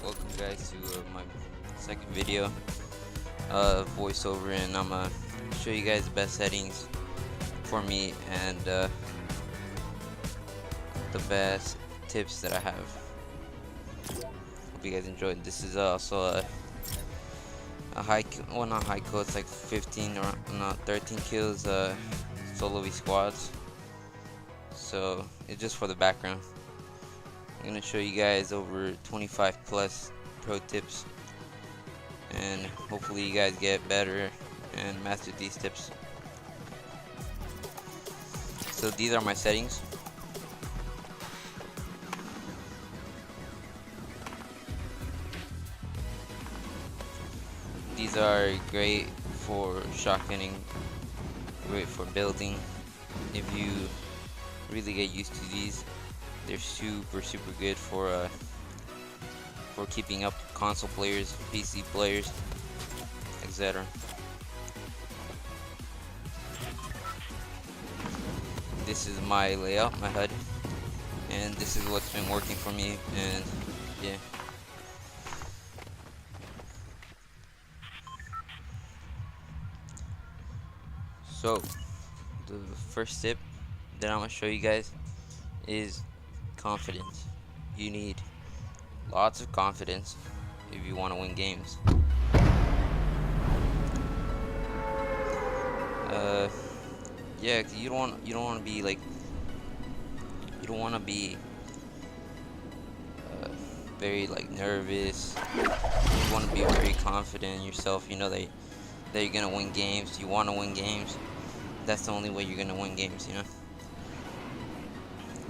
Welcome guys to my second video voiceover, and I'm gonna show you guys the best settings for me and the best tips that I have. Hope you guys enjoyed. This is also a high, well, not high kill, it's like 15 or not 13 kills solo v squads, so it's just for the background. I'm gonna show you guys over 25 plus pro tips, and hopefully you guys get better and master these tips. So these are my settings. These are great for shotgunning, great for building. If you really get used to these, they're super good for keeping up console players, PC players, etc. This is my layout, my HUD, and this is what's been working for me, and yeah. So the first tip that I'm gonna show you guys is confidence. You need lots of confidence if you want to win games. Yeah, 'cause you don't want to be like, you don't want to be very like nervous. You want to be very confident in yourself. You know that you're gonna win games. You want to win games. That's the only way you're gonna win games. You know.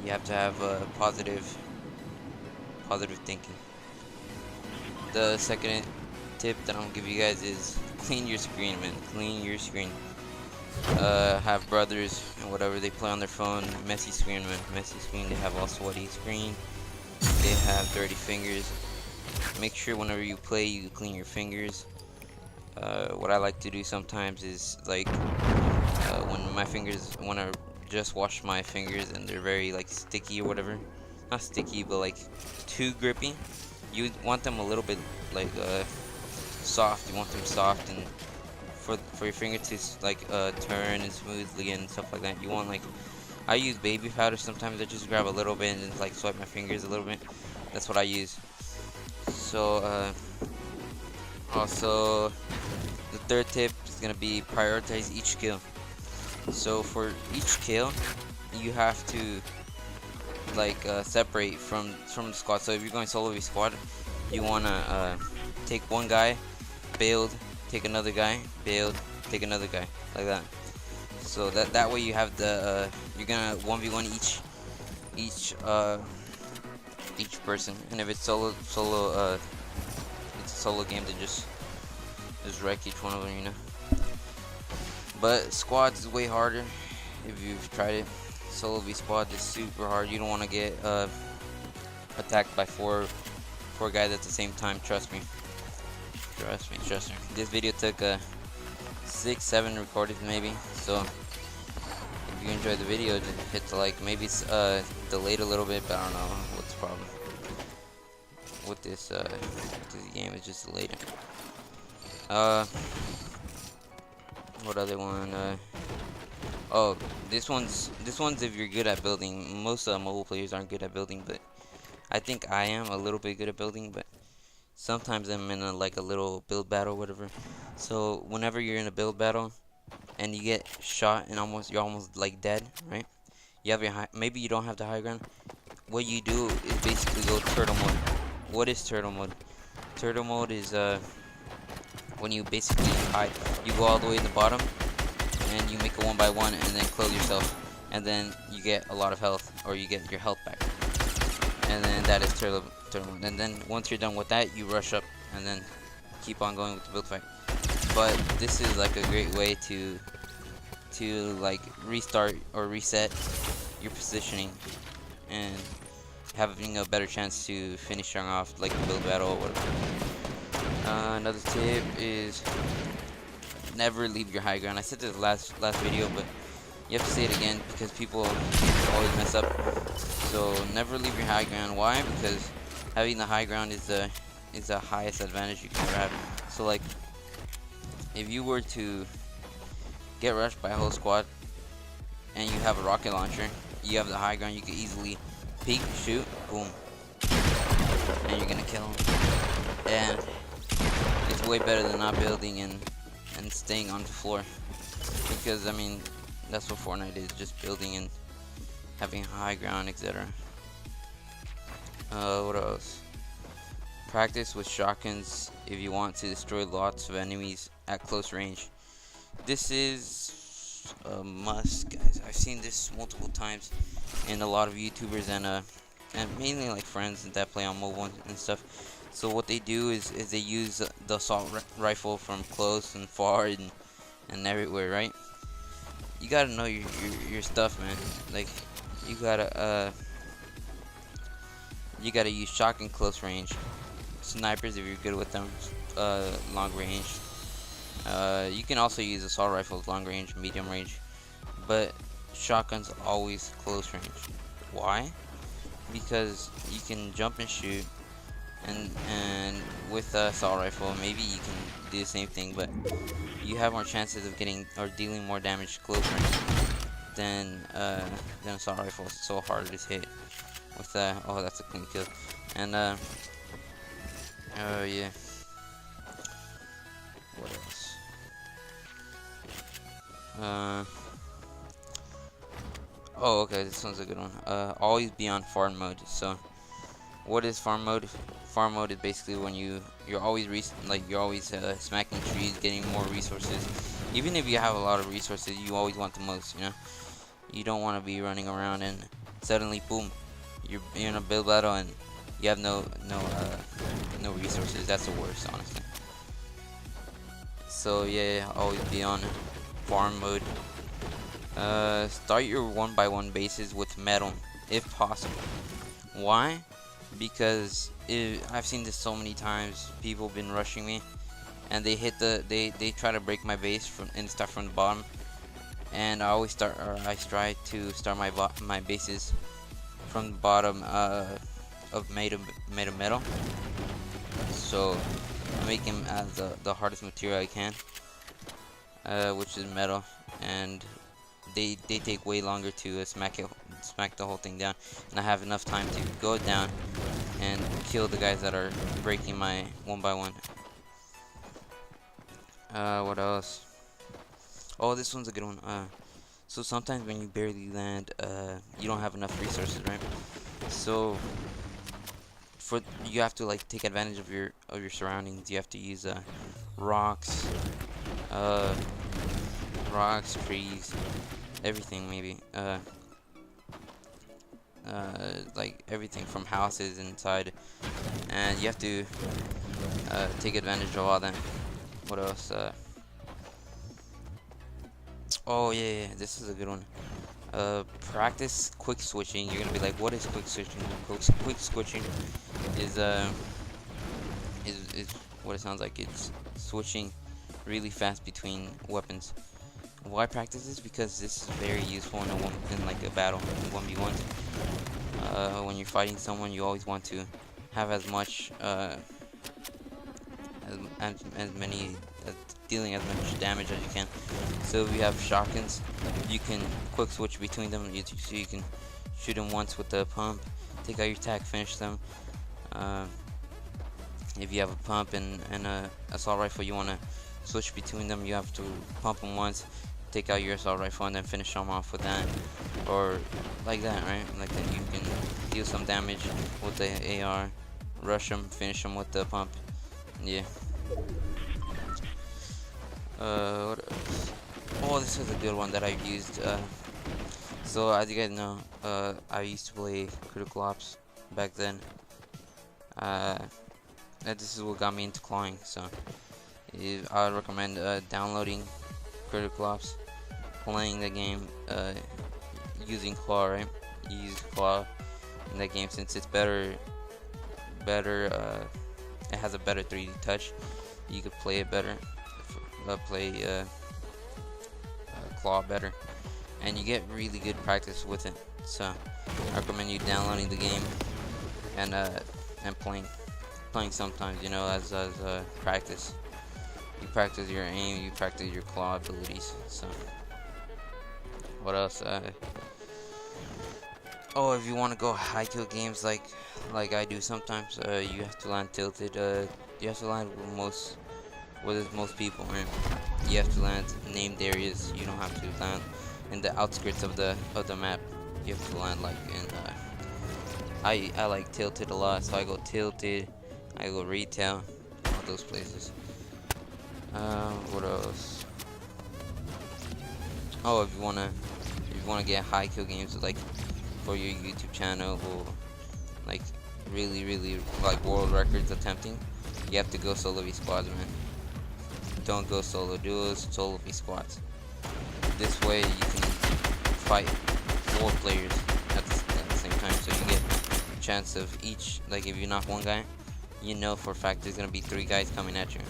You have to have positive thinking. The second tip that I'm gonna give you guys is clean your screen, man. Clean your screen. Have brothers and whatever, they play on their phone, messy screen, man. Messy screen. They have all sweaty screen. They have dirty fingers. Make sure whenever you play, you clean your fingers. What I like to do sometimes is like when I just wash my fingers and they're very like sticky or whatever, not sticky but like too grippy, you want them a little bit like soft. You want them soft, and for your finger to like turn and smoothly and stuff like that. You want, like, I use baby powder sometimes. I just grab a little bit and like swipe my fingers a little bit. That's what I use. So also the third tip is gonna be prioritize each kill. So for each kill, you have to like separate from the squad. So if you're going solo v squad, you wanna take one guy, build, take another guy, build, take another guy, like that. So that way you have the you're gonna 1v1 each person. And if it's solo it's a solo game, then just wreck each one of them, you know. But squads is way harder. If you've tried it, solo v squad is super hard. You don't want to get attacked by four guys at the same time. Trust me. Trust me. This video took 6-7 recordings maybe. So if you enjoyed the video, just hit the like. Maybe it's delayed a little bit, but I don't know what's the problem with this game. It's just delayed. What other one? Oh, this one's if you're good at building. Most mobile players aren't good at building, but I think I am a little bit good at building. But sometimes I'm in a little build battle or whatever. So whenever you're in a build battle and you get shot and you're almost like dead, right? You have your maybe you don't have the high ground. What you do is basically go turtle mode. What is turtle mode? Turtle mode is when you basically hide. You go all the way in the bottom and you make a 1x1 and then close yourself, and then you get a lot of health, or you get your health back, and then that is turtle mode. And then once you're done with that, you rush up and then keep on going with the build fight. But this is like a great way to like restart or reset your positioning and having a better chance to finish strong off like the build battle or whatever. Another tip is never leave your high ground. I said this last video, but you have to say it again because people always mess up. So never leave your high ground. Why? Because having the high ground is is the highest advantage you can ever have. So like, if you were to get rushed by a whole squad and you have a rocket launcher, you have the high ground, you can easily peek, shoot, boom, and you're gonna kill them. And it's way better than not building and staying on the floor, because I mean that's what Fortnite is, just building and having high ground, etc. What else? Practice with shotguns if you want to destroy lots of enemies at close range. This is a must, guys. I've seen this multiple times in a lot of YouTubers and mainly like friends that play on mobile and stuff. So what they do is they use the assault rifle from close and far and everywhere, right? You gotta know your stuff, man. Like you gotta use shotgun close range, snipers if you're good with them, long range. You can also use assault rifles long range, medium range, but shotguns always close range. Why? Because you can jump and shoot, and with the assault rifle maybe you can do the same thing, but you have more chances of getting or dealing more damage close range than assault rifle. It's so hard to hit with oh, that's a clean kill. And yeah, what else? Oh, okay, this one's a good one. Always be on farm mode. So what is farm mode? Farm mode is basically when you're always smacking trees, getting more resources. Even if you have a lot of resources, you always want the most, you know. You don't want to be running around and suddenly boom, you're in a build battle and you have no resources. That's the worst, honestly. So yeah, always be on farm mode. Start your 1x1 bases with metal if possible. Why? Because I've seen this so many times. People been rushing me and they try to break my base and start from the bottom, and I try to start my bases from the bottom of made of metal. So I make them as the hardest material I can, which is metal, and they take way longer to smack the whole thing down, and I have enough time to go down and kill the guys that are breaking my 1x1. What else? Oh, this one's a good one. So sometimes when you barely land, you don't have enough resources, right? So you have to like take advantage of your surroundings. You have to use rocks, trees, everything maybe. Like everything from houses inside, and you have to take advantage of all that. What else? Oh yeah, this is a good one. Practice quick switching. You're gonna be like, what is quick switching? Quick switching is what it sounds like. It's switching really fast between weapons. Why practice this? Because this is very useful in like a battle, 1v1. When you're fighting someone, you always want to have as much dealing as much damage as you can. So if you have shotguns, you can quick switch between them. So you can shoot them once with the pump, take out your tac, finish them. If you have a pump and a assault rifle, you want to switch between them. You have to pump them once, take out your assault rifle, and then finish them off with that, or like that, right? Like that, you can deal some damage with the AR, rush them, finish them with the pump. Yeah. What else? Oh, this is a good one that I've used. So as you guys know, I used to play Critical Ops back then. And this is what got me into clawing. So I would recommend downloading Critical Ops, playing the game, using claw, right? You use claw in that game since it's better. It has a better 3D touch. You could play it better. Play claw better, and you get really good practice with it. So I recommend you downloading the game and playing. playing sometimes, you know, as practice. You practice your aim, you practice your claw abilities. So, what else? Oh, if you want to go high kill games like I do sometimes, you have to land tilted. You have to land with most people, and you have to land named areas. You don't have to land in the outskirts of the map. You have to land like in. I like tilted a lot, so I go tilted. I go retail, all those places. What else? Oh, if you wanna get high kill games like for your YouTube channel or like really like world records attempting, you have to go solo v squads, man. Don't go solo duos, solo v squads. This way you can fight 4 players at the same time, so you get a chance of each. Like if you knock one guy, you know for a fact there's gonna be 3 guys coming at you.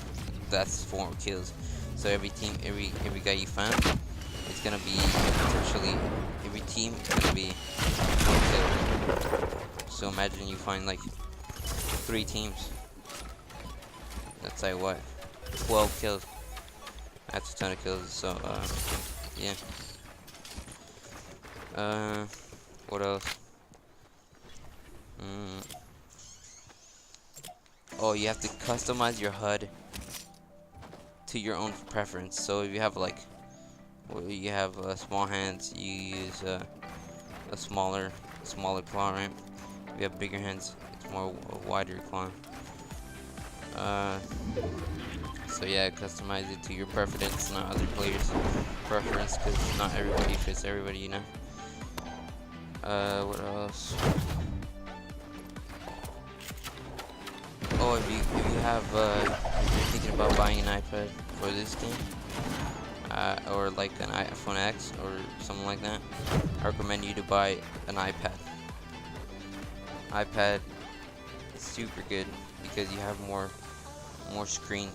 That's 4 kills. So every guy you find, it's gonna be potentially every team is gonna be 1 kill. So imagine you find like 3 teams. That's like what? 12 kills. That's a ton of kills. So yeah. What else? Oh, you have to customize your HUD to your own preference. So if you have like, you have small hands, you use a smaller claw, right? If you have bigger hands, it's more wider claw. So yeah, customize it to your preference, not other players' preference, because not everybody fits everybody, you know. What else? Oh, if you have if you're thinking about buying an iPad for this game, or like an iPhone X or something like that, I recommend you to buy an iPad. iPad is super good because you have more screen.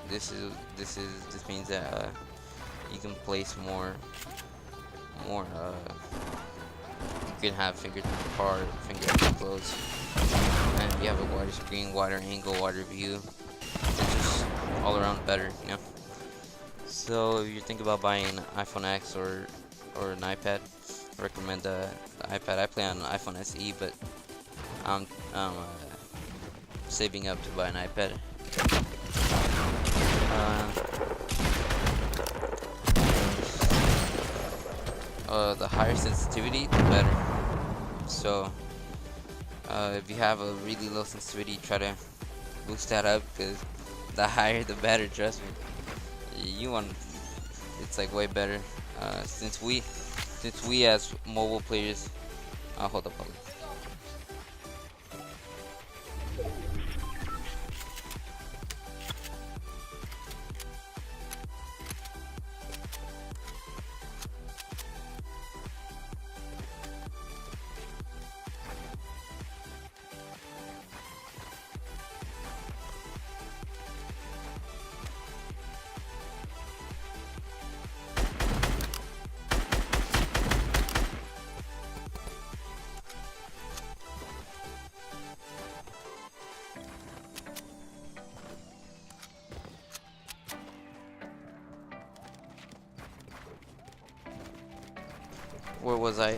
This means that you can place more you can have fingertip apart, fingertip close, and you have a wider screen, wider angle, wider view. It's just all around better, you know. So if you think about buying an iPhone X or an iPad, I recommend the iPad. I play on an iPhone SE, but I'm saving up to buy an iPad. The higher sensitivity, the better. So if you have a really low sensitivity, try to boost that up, because the higher the better. Trust me. It's like way better. Since we as mobile players, hold up. Where was I?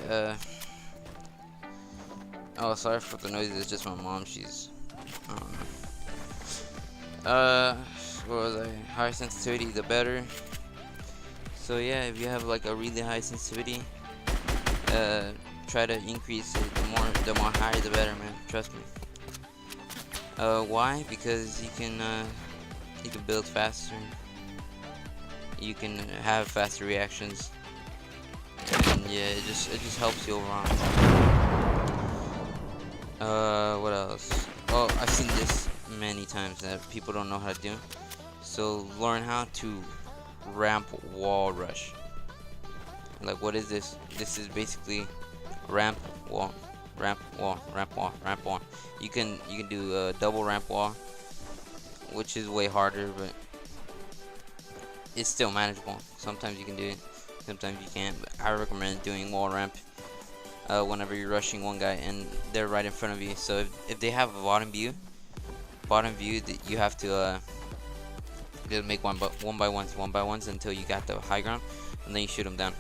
Oh, sorry for the noise. It's just my mom. She's. Where was I? Higher sensitivity, the better. So yeah, if you have like a really high sensitivity, try to increase it. The more higher, the better, man. Trust me. Why? Because you can build faster. You can have faster reactions. And yeah, it just helps you overall. What else? Oh, I've seen this many times that people don't know how to do. So learn how to ramp wall rush. Like, what is this? This is basically ramp wall, ramp wall, ramp wall, ramp wall. You can do a double ramp wall, which is way harder, but it's still manageable. Sometimes you can do it, sometimes you can't. But I recommend doing wall ramp whenever you're rushing one guy and they're right in front of you. So if they have a bottom view, bottom view that you have to just make one by ones until you got the high ground, and then you shoot them down.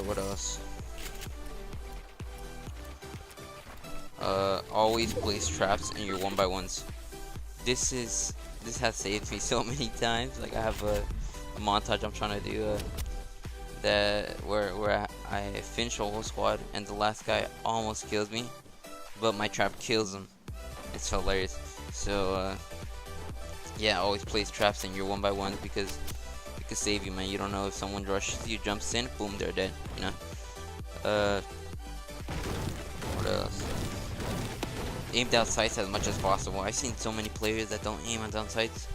What else? Always place traps in your one by ones. This has saved me so many times. Like I have a montage I'm trying to do that where I finish a whole squad and the last guy almost kills me, but my trap kills him. It's hilarious. So yeah, always place traps in your one by ones because it could save you, man. You don't know if someone rushes you, jumps in, boom, they're dead. You know. What else? Aim down sights as much as possible. I've seen so many players that don't aim down sights.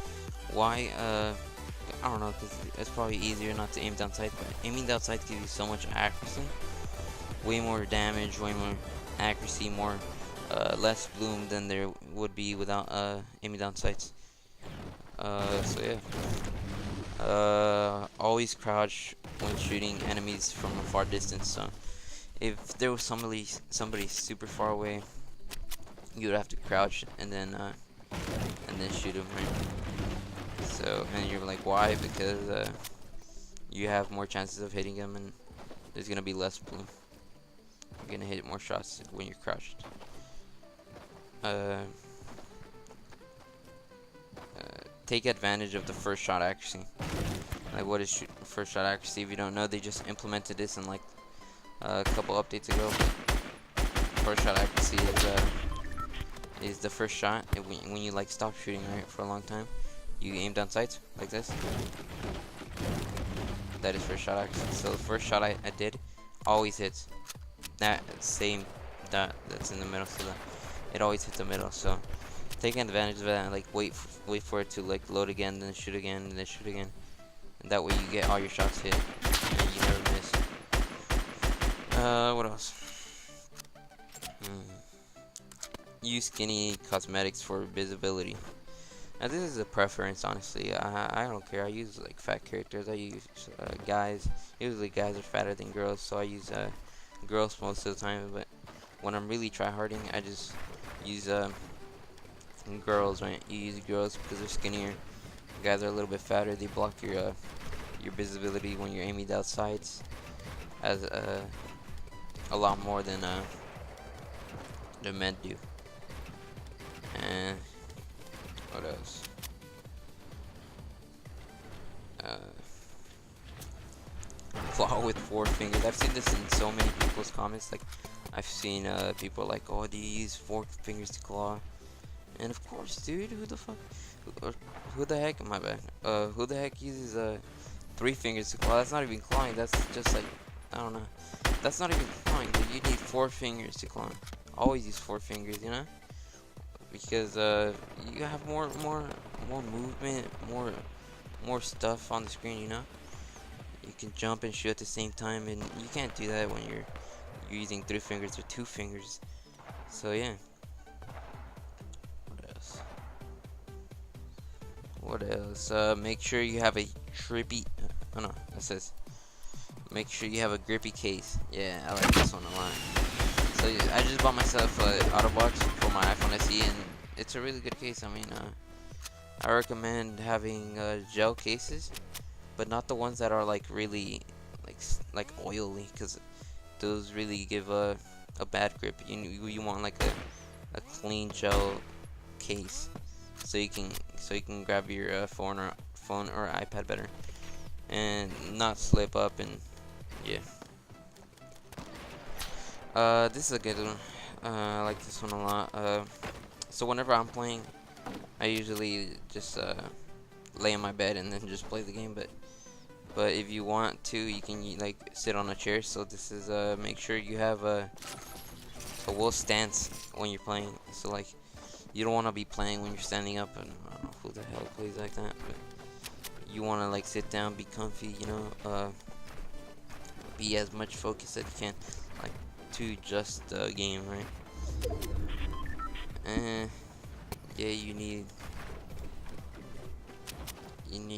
Why? I don't know, because it's probably easier not to aim down sights, but aiming down sights gives you so much accuracy. Way more damage, way more accuracy, less bloom than there would be without aiming down sights. So yeah. Always crouch when shooting enemies from a far distance. So if there was somebody super far away, you would have to crouch and then shoot him, right? So, and you're like, why? Because you have more chances of hitting him, and there's gonna be less bloom. You're gonna hit more shots when you're crouched. Take advantage of the first shot accuracy. Like, what is first shot accuracy? If you don't know, they just implemented this in like a couple updates ago. First shot accuracy is the first shot when you like stop shooting, right, for a long time. You aim down sights like this. That is first shot accuracy. So the first shot I did always hits that same dot that's in the middle, so that it always hits the middle. So taking advantage of that and like wait for it to like load again, then shoot again, and then shoot again. And that way you get all your shots hit and you never miss. What else? Use skinny cosmetics for visibility. Now this is a preference, honestly. I don't care. I use like fat characters. I use guys. Usually guys are fatter than girls, so I use girls most of the time. But when I'm really tryharding, I just use girls, right? You use girls because they're skinnier. Guys are a little bit fatter. They block your visibility when you're aiming down sights as a lot more than men do. And what else? Claw with 4 fingers. I've seen this in so many people's comments. Like, I've seen people like, oh, do you use 4 fingers to claw? And of course, dude, who the fuck? Who the heck? My bad. Who the heck uses 3 fingers to claw? That's not even clawing. That's just like, I don't know. That's not even clawing, dude. You need 4 fingers to claw. Always use 4 fingers, you know? Because you have more movement, more stuff on the screen, you know. You can jump and shoot at the same time, and you can't do that when you're using 3 fingers or 2 fingers. So yeah. What else? Make sure you have a trippy. Oh no, it says make sure you have a grippy case. Yeah, I like this one a lot. So I just bought myself an Autobox for my iPhone SE, and it's a really good case. I mean, I recommend having gel cases, but not the ones that are like really like oily, because those really give a bad grip. You want like a clean gel case, so you can grab your phone or iPad better and not slip up. And yeah. This is a good one. I like this one a lot. So whenever I'm playing, I usually just lay in my bed and then just play the game. But if you want to, you can like sit on a chair. So this is make sure you have a wool stance when you're playing. So like you don't want to be playing when you're standing up, and I don't know who the hell plays like that. But you want to like sit down, be comfy, you know, be as much focused as you can, like to just the game, right? And yeah, you need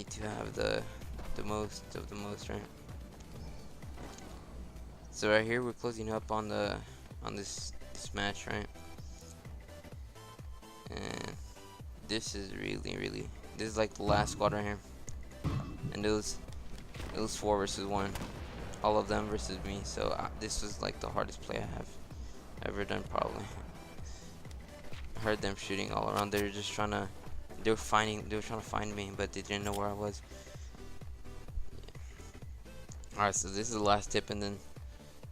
to have the most of the most, right? So right here we're closing up on this match, right? this is really this is like the last squad right here, and it was 4 versus 1, all of them versus me. So this was like the hardest play I have ever done probably. I heard them shooting all around. They were just trying to they were trying to find me, but they didn't know where I was. Alright, so this is the last tip, and then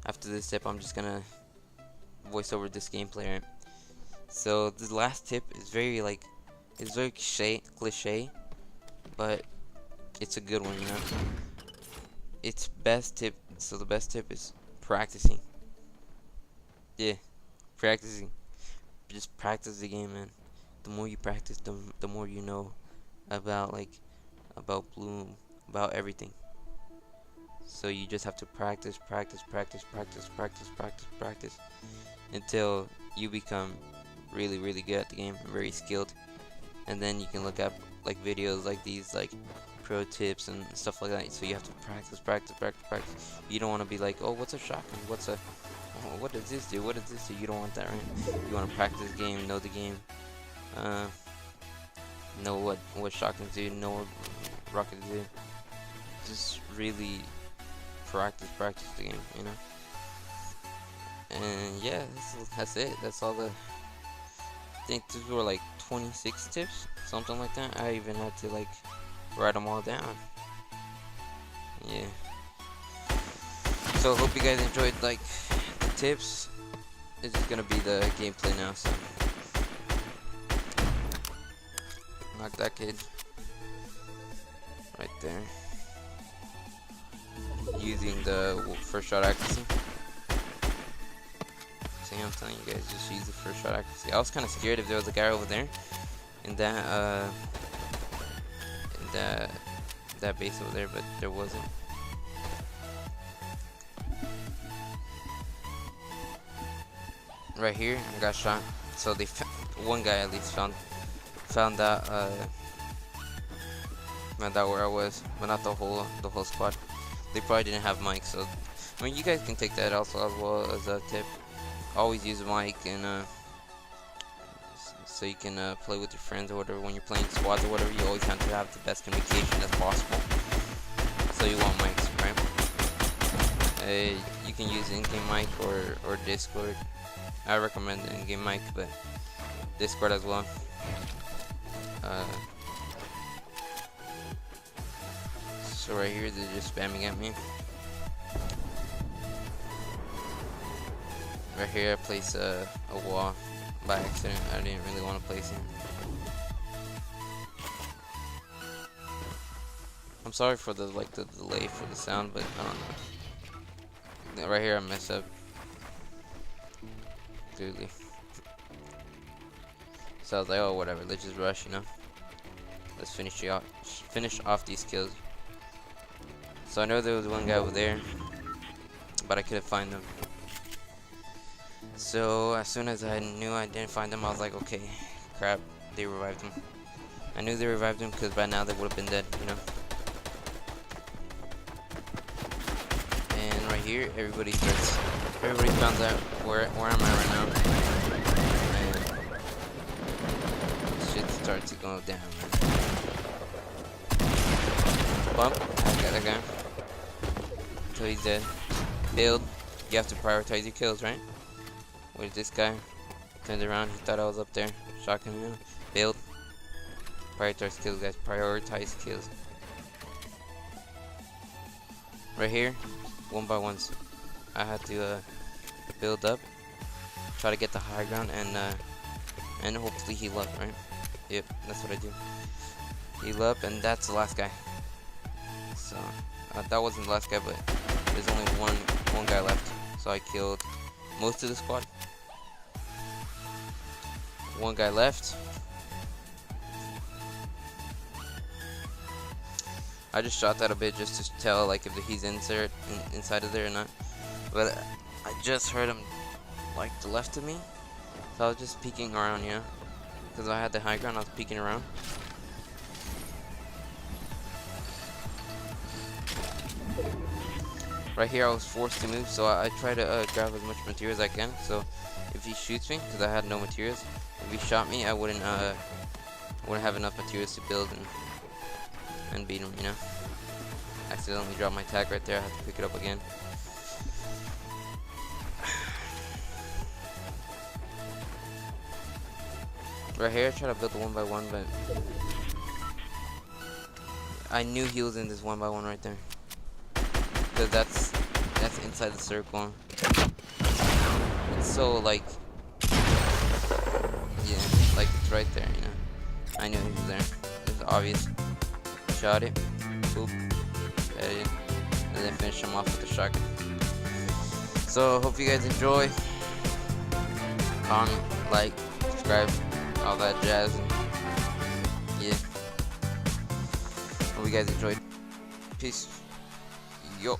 after this tip I'm just gonna voice over this gameplay, right? So the last tip is very it's very cliche, but it's a good one, you know. It's best tip. So the best tip is practicing. Yeah, practicing. Just practice the game, man. The more you practice, the more you know about about Bloom, about everything. So you just have to practice until you become really good at the game, very skilled. And then you can look up like videos like these, like pro tips and stuff like that. So you have to practice. You don't want to be like, oh, what's a shotgun? What does this do? What does this do? You don't want that, right? You want to practice the game, know the game, know what shotguns do, know what rockets do. Just really practice the game, you know. And yeah, that's it. That's all the. I think these were like 26 tips, something like that. I even had to like write them all down. Yeah. So hope you guys enjoyed like the tips. This is gonna be the gameplay now. So knock that kid right there. Using the first shot accuracy. See, I'm telling you guys, just use the first shot accuracy. I was kind of scared if there was a guy over there in that that base over there, but there wasn't. Right here, I got shot. So they one guy at least found out where I was, but not the whole squad. They probably didn't have mics, so I mean, you guys can take that also as well as a tip. Always use a mic, and so you can play with your friends or whatever. When you're playing squads or whatever, you always have to have the best communication as possible. So you want mics, right? You can use in-game mic or Discord. I recommend in-game mic, but Discord as well. So right here, they're just spamming at me. Right here, I place a wall by accident. I didn't really want to place it. I'm sorry for the delay for the sound, but I don't know. Right here, I mess up. Clearly. So I was like, oh, whatever. Let's just rush, you know. Let's finish off these kills. So I know there was one guy over there, but I couldn't find him. So as soon as I knew I didn't find him, I was like, okay, crap, they revived him. I knew they revived him because by now they would have been dead, you know. And right here, everybody found out where I'm at right now. And shit starts to go down, man. Bump, I got a guy. Until he's dead. Build, you have to prioritize your kills, right? Where's this guy? Turned around, he thought I was up there. Shocking him. Build. Prioritize kills, guys. Prioritize kills. Right here, one by ones. I had to build up, try to get the high ground, and hopefully heal up, right? Yep, that's what I do. Heal up, and that's the last guy. So that wasn't the last guy, but there's only one guy left. So I killed most of the squad. One guy left. I just shot that a bit just to tell like if he's inside of there or not. But I just heard him like the left of me, so I was just peeking around, you know, because I had the high ground. I was peeking around. Right here, I was forced to move, so I try to grab as much material as I can. So if he shoots me, because I had no materials, if he shot me, I wouldn't wouldn't have enough materials to build and beat him, you know. Accidentally dropped my tag right there. I have to pick it up again. Right here, I try to build the 1x1, but I knew he was in this 1x1 right there, because that's inside the circle. It's so like, yeah, like it's right there, you know. I knew he was there. It was obvious. Shot it. Boop. Got it. And then finish him off with the shotgun. So hope you guys enjoy. Comment, like, subscribe, all that jazz. And yeah. Hope you guys enjoyed. Peace. Yo.